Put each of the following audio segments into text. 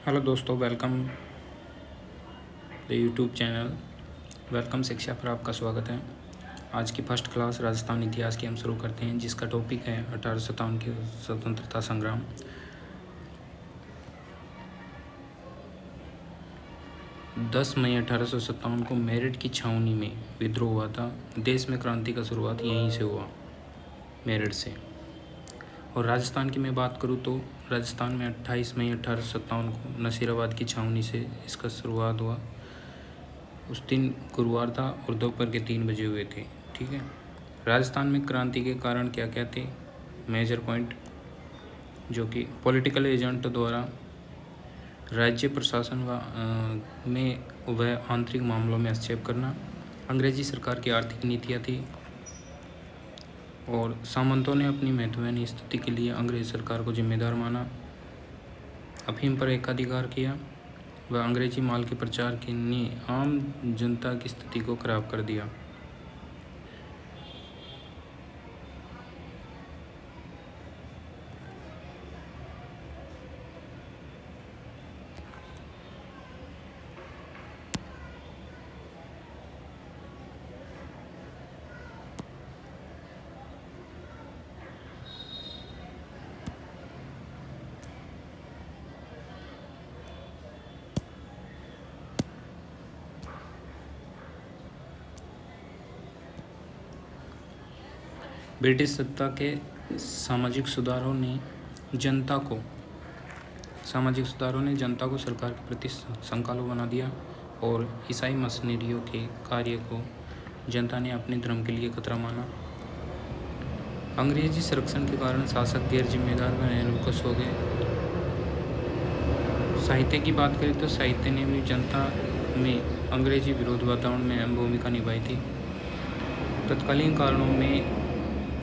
Hello दोस्तों, welcome the YouTube channel. Welcome शिक्षा पर आपका स्वागत है। आज की फर्स्ट क्लास राजस्थान इतिहास की हम शुरू करते हैं, जिसका टॉपिक है 1857 के स्वतंत्रता संग्राम। 10 मई 1857 को मेरठ की छावनी में विद्रोह हुआ था। देश में क्रांति का शुरुआत यहीं से हुआ, मेरठ से। और राजस्थान की मैं बात करूँ तो राजस्थान में 28 मई 1857 को नसीराबाद की छावनी से इसका शुरुआत हुआ। उस दिन गुरुवार था और दोपहर के 3 बजे हुए थे। ठीक है। राजस्थान में क्रांति के कारण क्या क्या थे? मेजर पॉइंट, जो कि पॉलिटिकल एजेंट द्वारा राज्य प्रशासन में व आंतरिक मामलों में हस्तक्षेप करना, अंग्रेजी सरकार की आर्थिक नीतियाँ थी, और सामंतों ने अपनी महत्वपूर्ण स्थिति के लिए अंग्रेज सरकार को जिम्मेदार माना, अफीम पर एकाधिकार किया व अंग्रेजी माल के प्रचार ने आम जनता की स्थिति को खराब कर दिया। ब्रिटिश सत्ता के सामाजिक सुधारों ने जनता को सरकार के प्रति संकालु बना दिया, और ईसाई मशीनरियों के कार्य को जनता ने अपने धर्म के लिए खतरा माना। अंग्रेजी संरक्षण के कारण शासक गैर जिम्मेदार व निरंकुश हो गए। साहित्य की बात करें तो साहित्य ने भी जनता में अंग्रेजी विरोध वातावरण में अहम भूमिका निभाई थी। तत्कालीन कारणों में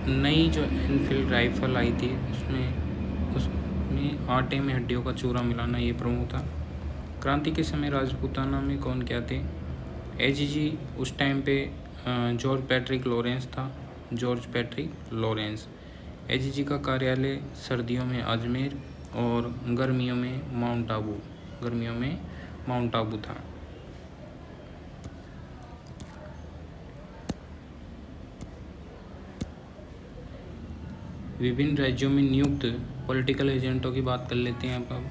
नई जो एनफील्ड राइफल आई थी, उसमें आटे में हड्डियों का चूरा मिलाना ये प्रमुख था। क्रांति के समय राजपूताना में कौन क्या थे? एजीजी उस टाइम पे जॉर्ज पैट्रिक लॉरेंस। एजीजी का कार्यालय सर्दियों में अजमेर और गर्मियों में माउंट आबू था। विभिन्न राज्यों में नियुक्त पॉलिटिकल एजेंटों की बात कर लेते हैं अब।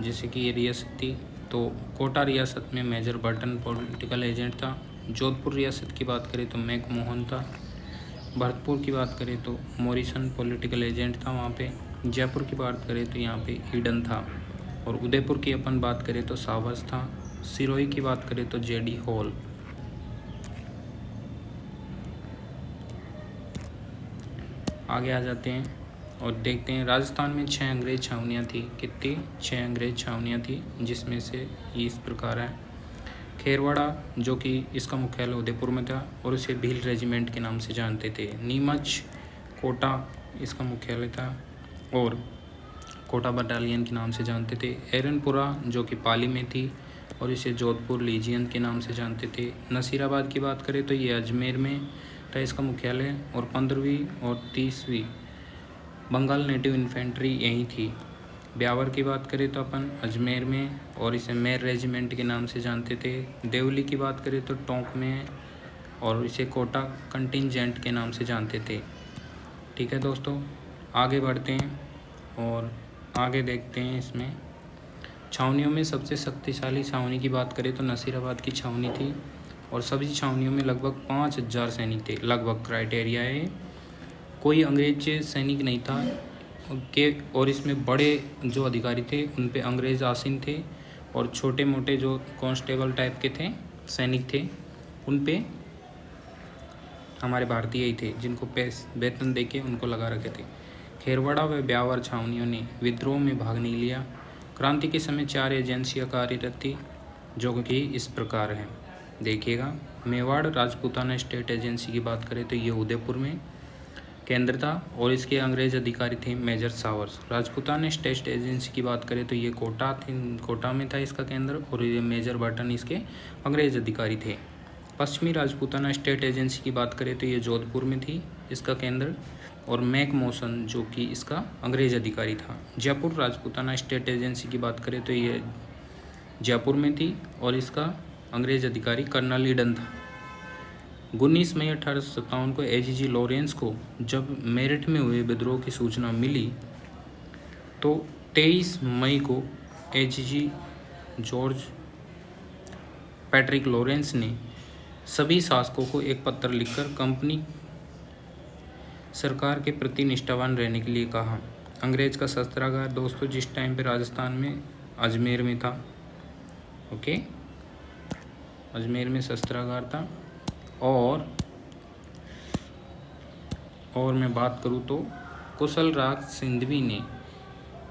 जैसे कि ये रियासत थी, तो कोटा रियासत में मेजर बर्टन पॉलिटिकल एजेंट था। जोधपुर रियासत की बात करें तो मैकमोहन था। भरतपुर की बात करें तो मॉरिसन पॉलिटिकल एजेंट था वहाँ पे। जयपुर की बात करें तो यहाँ पे ईडन था। और उदयपुर की अपन बात करें तो सावस था। सिरोही की बात करें तो जेडी हॉल। आगे आ जाते हैं और देखते हैं। राजस्थान में 6 अंग्रेज छावनियाँ थी। कितनी? 6 अंग्रेज छावनियाँ थी, जिसमें से इस प्रकार है। खेरवाड़ा, जो कि इसका मुख्यालय उदयपुर में था और उसे भील रेजिमेंट के नाम से जानते थे। नीमच, कोटा इसका मुख्यालय था और कोटा बटालियन के नाम से जानते थे। एरनपुरा, जो कि पाली में थी और इसे जोधपुर लीजियन के नाम से जानते थे। नसीराबाद की बात करें तो ये अजमेर में था इसका मुख्यालय, और 15वीं और 30वीं बंगाल नेटिव इन्फेंट्री यहीं थी। ब्यावर की बात करें तो अपन अजमेर में, और इसे मेर रेजिमेंट के नाम से जानते थे। देवली की बात करें तो टोंक में, और इसे कोटा कंटिंजेंट के नाम से जानते थे। ठीक है दोस्तों, आगे बढ़ते हैं और आगे देखते हैं। इसमें छावनियों में सबसे शक्तिशाली छावनी की बात करें तो नसीराबाद की छावनी थी, और सभी छावनियों में लगभग 5000 सैनिक थे। लगभग क्राइटेरिया है, कोई अंग्रेज सैनिक नहीं था और इसमें बड़े जो अधिकारी थे उन पे अंग्रेज आसीन थे, और छोटे मोटे जो कांस्टेबल टाइप के थे सैनिक थे उन पे हमारे भारतीय ही थे, जिनको वेतन देके उनको लगा रखे थे। खेरवाड़ा व ब्यावर छावनियों ने विद्रोह में भाग नहीं लिया। क्रांति के समय 4 एजेंसियाँ कार्यरत थी, जो कि इस प्रकार हैं, देखिएगा। मेवाड़ राजपूताना स्टेट एजेंसी की बात करें तो ये उदयपुर में केंद्र था, और इसके अंग्रेज अधिकारी थे मेजर सावर्स। राजपूताना स्टेट एजेंसी की बात करें तो ये कोटा में था इसका केंद्र, और ये मेजर बर्टन इसके अंग्रेज अधिकारी थे। पश्चिमी राजपूताना स्टेट एजेंसी की बात करें तो ये जोधपुर में थी इसका केंद्र, और मैक मोशन जो कि इसका अंग्रेज अधिकारी था। जयपुर राजपूताना स्टेट एजेंसी की बात करें तो ये जयपुर में थी और इसका अंग्रेज अधिकारी कर्नल ईडन था। 19 मई 1857 को एजीजी लॉरेंस को जब मेरठ में हुए विद्रोह की सूचना मिली तो 23 मई को एजीजी जॉर्ज पैट्रिक लॉरेंस ने सभी शासकों को एक पत्र लिखकर कंपनी सरकार के प्रति निष्ठावान रहने के लिए कहा। अंग्रेज का शस्त्रागार दोस्तों जिस टाइम पे राजस्थान में अजमेर में था, ओके, अजमेर में शस्त्रागार था। और मैं बात करूँ तो कुशल राज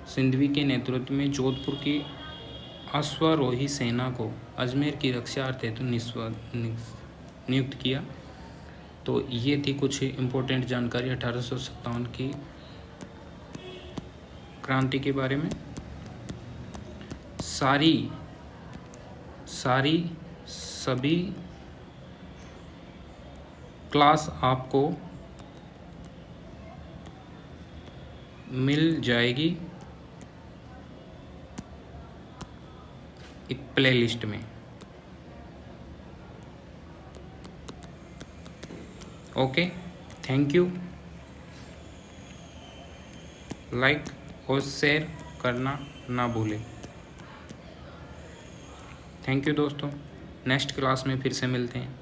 सिंधवी के नेतृत्व में जोधपुर की अश्वारोही सेना को अजमेर की रक्षार्थ हेतु नियुक्त किया। तो ये थी कुछ इम्पोर्टेंट जानकारी 1857 की क्रांति के बारे में। सभी क्लास आपको मिल जाएगी एक प्लेलिस्ट में। Okay, thank you. लाइक और शेयर करना ना भूलें। थैंक यू दोस्तों, नेक्स्ट क्लास में फिर से मिलते हैं।